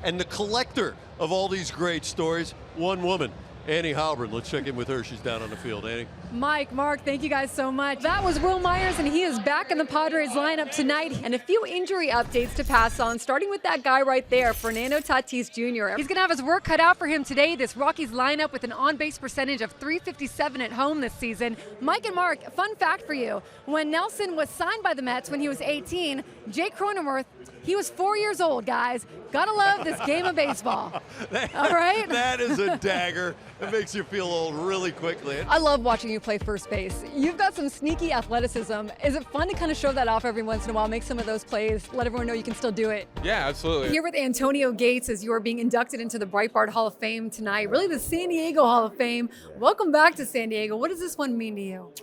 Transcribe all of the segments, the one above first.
And the collector of all these great stories, one woman, Annie Heilbrunn. Let's check in with her. She's down on the field. Annie. Mike, Mark, thank you guys so much. That was Will Myers, and he is back in the Padres lineup tonight. And a few injury updates to pass on, starting with that guy right there, Fernando Tatis Jr. He's going to have his work cut out for him today. This Rockies lineup with an on-base percentage of .357 at home this season. Mike and Mark, fun fact for you. When Nelson was signed by the Mets when he was 18, Jake Cronenworth, he was 4 years old, guys. Gotta love this game of baseball. All right? That is a dagger. It makes you feel old really quickly. I love watching you play first base. You've got some sneaky athleticism. Is it fun to kind of show that off every once in a while, make some of those plays, let everyone know you can still do it? Yeah, absolutely. Here with Antonio Gates as you are being inducted into the Breitbart Hall of Fame tonight, really the San Diego Hall of Fame. Welcome back to San Diego. What does this one mean to you?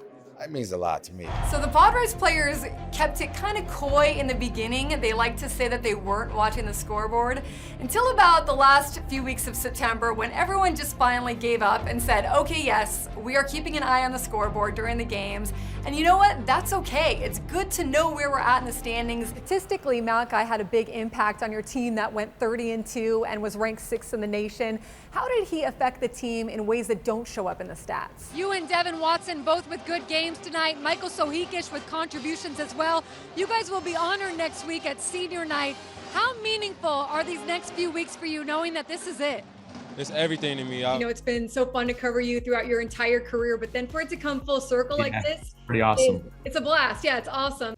It means a lot to me. So the Padres players kept it kind of coy in the beginning. They like to say that they weren't watching the scoreboard until about the last few weeks of September, when everyone just finally gave up and said, okay, yes, we are keeping an eye on the scoreboard during the games. And you know what? That's okay. It's good to know where we're at in the standings. Statistically, Malachi had a big impact on your team that went 30-2 and was ranked 6th in the nation. How did he affect the team in ways that don't show up in the stats? You and Devin Watson both with good games tonight. Michael Sohikish with contributions as well. You guys will be honored next week at senior night. How meaningful are these next few weeks for you, knowing that this is it? It's everything to me. You know, it's been so fun to cover you throughout your entire career, but then for it to come full circle like this, pretty awesome. It's a blast. Yeah, it's awesome.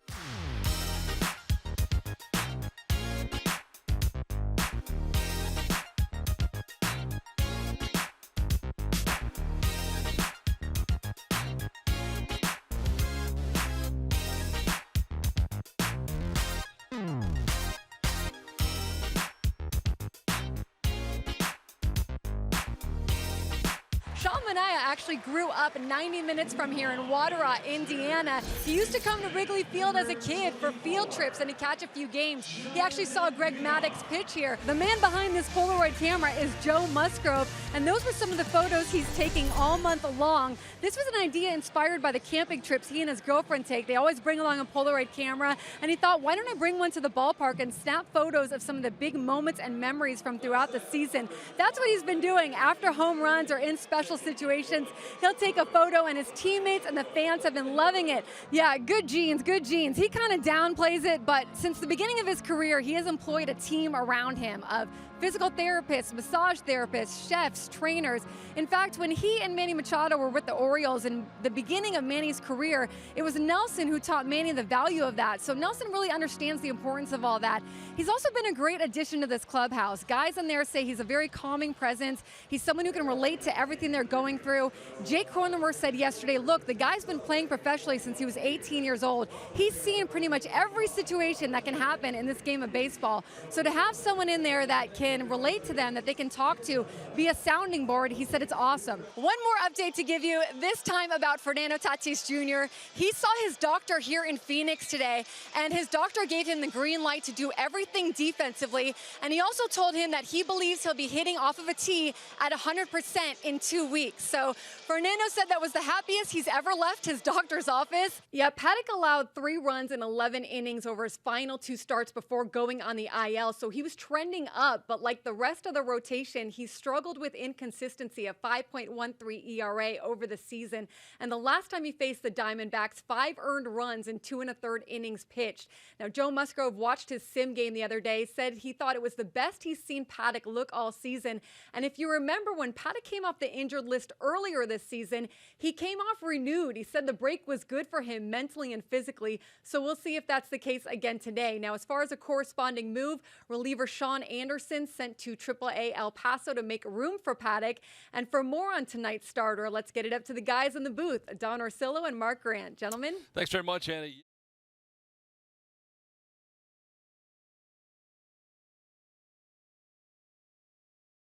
Sean Manaea actually grew up 90 minutes from here in Wadera, Indiana. He used to come to Wrigley Field as a kid for field trips and to catch a few games. He actually saw Greg Maddux pitch here. The man behind this Polaroid camera is Joe Musgrove, and those were some of the photos he's taking all month long. This was an idea inspired by the camping trips he and his girlfriend take. They always bring along a Polaroid camera, and he thought, why don't I bring one to the ballpark and snap photos of some of the big moments and memories from throughout the season. That's what he's been doing after home runs or in special situations. He'll take a photo, and his teammates and the fans have been loving it. Yeah, good genes, good genes. He kind of downplays it, but since the beginning of his career, he has employed a team around him of physical therapists, massage therapists, chefs, trainers. In fact, when he and Manny Machado were with the Orioles in the beginning of Manny's career, it was Nelson who taught Manny the value of that. So Nelson really understands the importance of all that. He's also been a great addition to this clubhouse. Guys in there say he's a very calming presence. He's someone who can relate to everything they're going through. Jake Cronenworth said yesterday, look, the guy's been playing professionally since he was 18 years old. He's seen pretty much every situation that can happen in this game of baseball. So to have someone in there that can relate to them, that they can talk to, be a sounding board, he said it's awesome. One more update to give you, this time about Fernando Tatis Jr. He saw his doctor here in Phoenix today, and his doctor gave him the green light to do everything defensively, and he also told him that he believes he'll be hitting off of a tee at 100% in 2 weeks. So Fernando said that was the happiest he's ever left his doctor's office. Yeah, Paddock allowed 3 runs in 11 innings over his final 2 starts before going on the IL, so he was trending up, but like the rest of the rotation, he struggled with inconsistency, a 5.13 ERA over the season. And the last time he faced the Diamondbacks, 5 earned runs in 2 1/3 innings pitched. Now, Joe Musgrove watched his sim game the other day, said he thought it was the best he's seen Paddock look all season. And if you remember, when Paddock came off the injured list earlier this season, he came off renewed. He said the break was good for him mentally and physically. So we'll see if that's the case again today. Now, as far as a corresponding move, reliever Sean Anderson sent to AAA El Paso to make room for Paddock. And for more on tonight's starter, let's get it up to the guys in the booth, Don Orsillo and Mark Grant. Gentlemen. Thanks very much, Annie.